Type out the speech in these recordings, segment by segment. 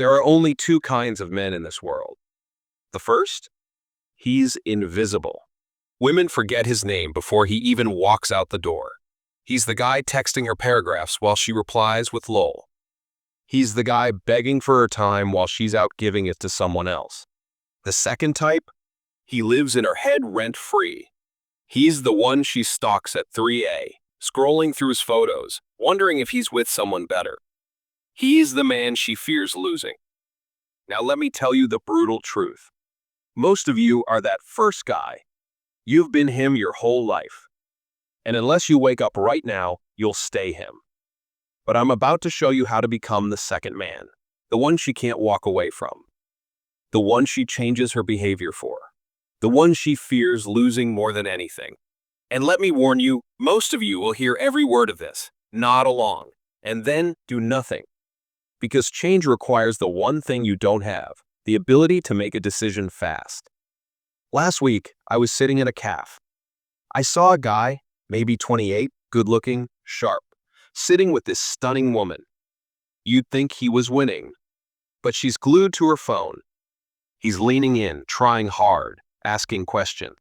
There are only two kinds of men in this world. The first, he's invisible. Women forget his name before he even walks out the door. He's the guy texting her paragraphs while she replies with lol. He's the guy begging for her time while she's out giving it to someone else. The second type, he lives in her head rent-free. He's the one she stalks at 3 a.m., scrolling through his photos, wondering if he's with someone better. He's the man she fears losing. Now let me tell you the brutal truth. Most of you are that first guy. You've been him your whole life. And unless you wake up right now, you'll stay him. But I'm about to show you how to become the second man, the one she can't walk away from, the one she changes her behavior for, the one she fears losing more than anything. And let me warn you, most of you will hear every word of this, nod along, and then do nothing. Because change requires the one thing you don't have, the ability to make a decision fast. Last week, I was sitting in a cafe. I saw a guy, maybe 28, good-looking, sharp, sitting with this stunning woman. You'd think he was winning, but she's glued to her phone. He's leaning in, trying hard, asking questions.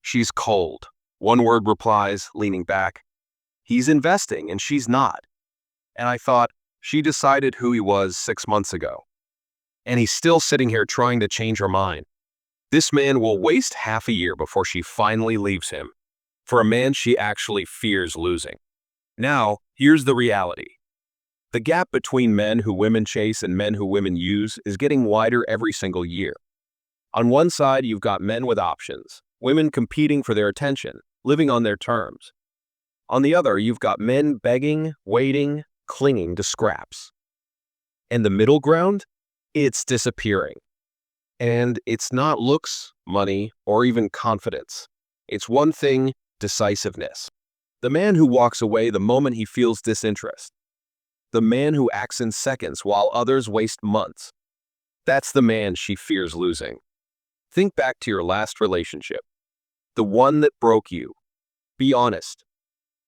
She's cold. One-word replies, leaning back. He's investing, and she's not. And I thought, she decided who he was 6 months ago. And he's still sitting here trying to change her mind. This man will waste half a year before she finally leaves him, for a man she actually fears losing. Now, here's the reality. The gap between men who women chase and men who women use is getting wider every single year. On one side, you've got men with options, women competing for their attention, living on their terms. On the other, you've got men begging, waiting, clinging to scraps. And the middle ground? It's disappearing. And it's not looks, money, or even confidence. It's one thing, decisiveness. The man who walks away the moment he feels disinterest. The man who acts in seconds while others waste months. That's the man she fears losing. Think back to your last relationship. The one that broke you. Be honest.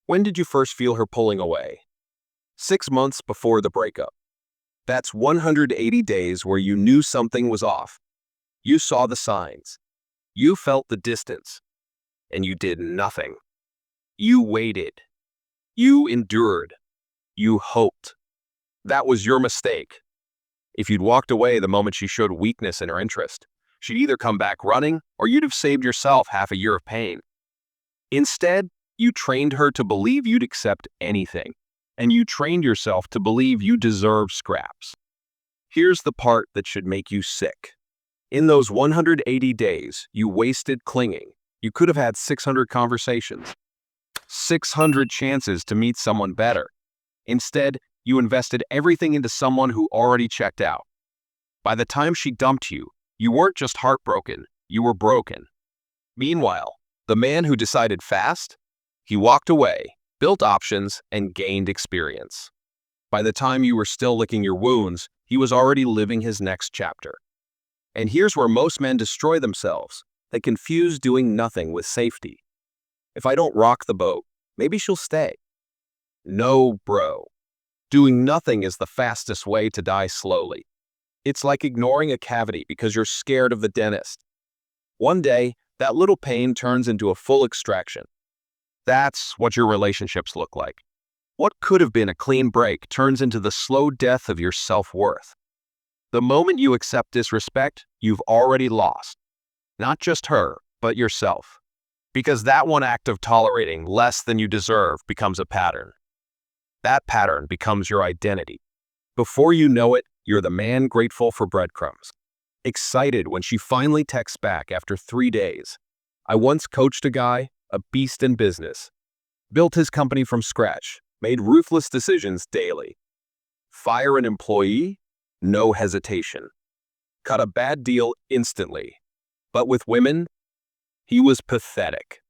When did you first feel her pulling away? 6 months before the breakup. That's 180 days where you knew something was off. You saw the signs. You felt the distance. And you did nothing. You waited. You endured. You hoped. That was your mistake. If you'd walked away the moment she showed weakness in her interest, she'd either come back running or you'd have saved yourself half a year of pain. Instead, you trained her to believe you'd accept anything, and you trained yourself to believe you deserve scraps. Here's the part that should make you sick. In those 180 days you wasted clinging, you could have had 600 conversations, 600 chances to meet someone better. Instead, you invested everything into someone who already checked out. By the time she dumped you, you weren't just heartbroken, you were broken. Meanwhile, the man who decided fast, he walked away, built options, and gained experience. By the time you were still licking your wounds, he was already living his next chapter. And here's where most men destroy themselves. They confuse doing nothing with safety. If I don't rock the boat, maybe she'll stay. No, bro. Doing nothing is the fastest way to die slowly. It's like ignoring a cavity because you're scared of the dentist. One day, that little pain turns into a full extraction. That's what your relationships look like. What could have been a clean break turns into the slow death of your self-worth. The moment you accept disrespect, you've already lost. Not just her, but yourself. Because that one act of tolerating less than you deserve becomes a pattern. That pattern becomes your identity. Before you know it, you're the man grateful for breadcrumbs. Excited when she finally texts back after 3 days. I once coached a guy, a beast in business. Built his company from scratch, made ruthless decisions daily. Fire an employee? No hesitation. Cut a bad deal instantly. But with women, he was pathetic.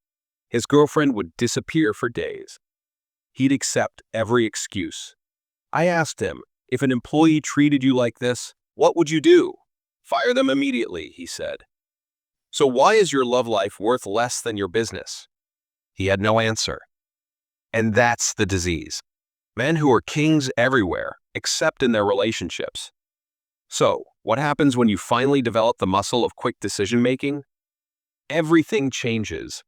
His girlfriend would disappear for days. He'd accept every excuse. I asked him, if an employee treated you like this, what would you do? Fire them immediately, he said. So why is your love life worth less than your business? He had no answer. And that's the disease. Men who are kings everywhere, except in their relationships. So, what happens when you finally develop the muscle of quick decision-making? Everything changes.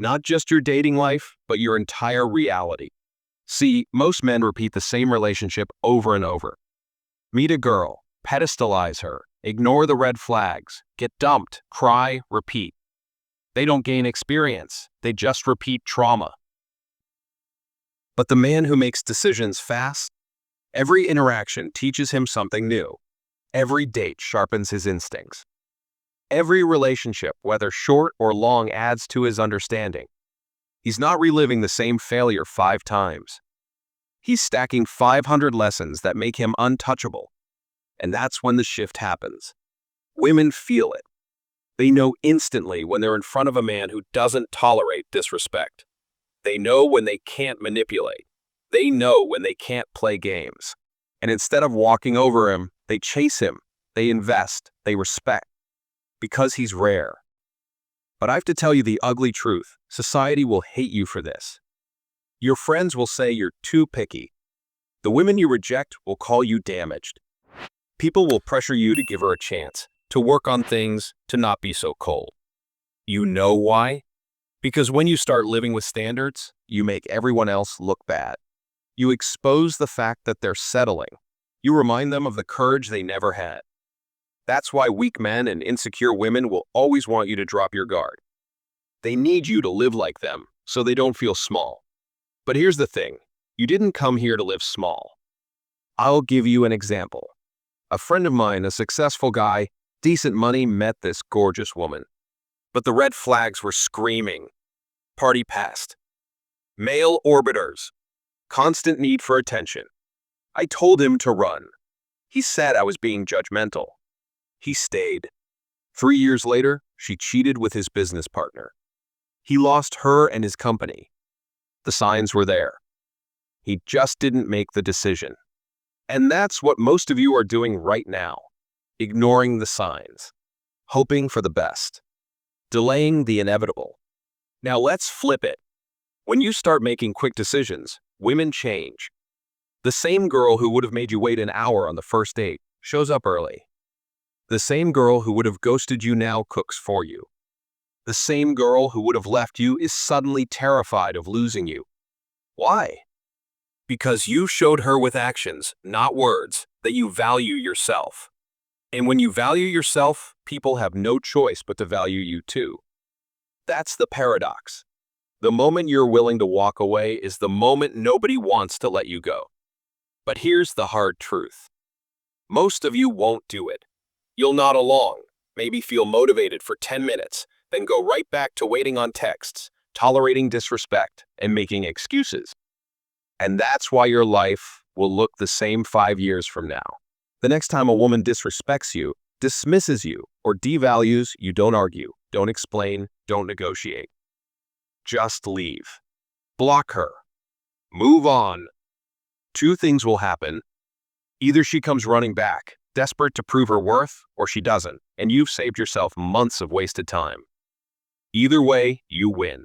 Not just your dating life, but your entire reality. See, most men repeat the same relationship over and over. Meet a girl, pedestalize her, ignore the red flags, get dumped, cry, repeat. They don't gain experience, they just repeat trauma. But the man who makes decisions fast, every interaction teaches him something new. Every date sharpens his instincts. Every relationship, whether short or long, adds to his understanding. He's not reliving the same failure 5 times. He's stacking 500 lessons that make him untouchable. And that's when the shift happens. Women feel it. They know instantly when they're in front of a man who doesn't tolerate disrespect. They know when they can't manipulate. They know when they can't play games. And instead of walking over him, they chase him, they invest, they respect. Because he's rare. But I have to tell you the ugly truth. Society will hate you for this. Your friends will say you're too picky. The women you reject will call you damaged. People will pressure you to give her a chance, to work on things, to not be so cold. You know why? Because when you start living with standards, you make everyone else look bad. You expose the fact that they're settling. You remind them of the courage they never had. That's why weak men and insecure women will always want you to drop your guard. They need you to live like them, so they don't feel small. But here's the thing, you didn't come here to live small. I'll give you an example. A friend of mine, a successful guy, decent money, met this gorgeous woman. But the red flags were screaming. Party past. Male orbiters. Constant need for attention. I told him to run. He said I was being judgmental. He stayed. 3 years later, she cheated with his business partner. He lost her and his company. The signs were there. He just didn't make the decision. And that's what most of you are doing right now. Ignoring the signs. Hoping for the best. Delaying the inevitable. Now let's flip it. When you start making quick decisions, women change. The same girl who would have made you wait an hour on the first date shows up early. The same girl who would have ghosted you now cooks for you. The same girl who would have left you is suddenly terrified of losing you. Why? Because you showed her with actions, not words, that you value yourself. And when you value yourself, people have no choice but to value you too. That's the paradox. The moment you're willing to walk away is the moment nobody wants to let you go. But here's the hard truth. Most of you won't do it. You'll nod along, maybe feel motivated for 10 minutes, then go right back to waiting on texts, tolerating disrespect, and making excuses. And that's why your life will look the same 5 years from now. The next time a woman disrespects you, dismisses you, or devalues, you don't argue, don't explain, don't negotiate. Just leave. Block her. Move on. 2 things will happen. Either she comes running back, desperate to prove her worth, or she doesn't, and you've saved yourself months of wasted time. Either way, you win.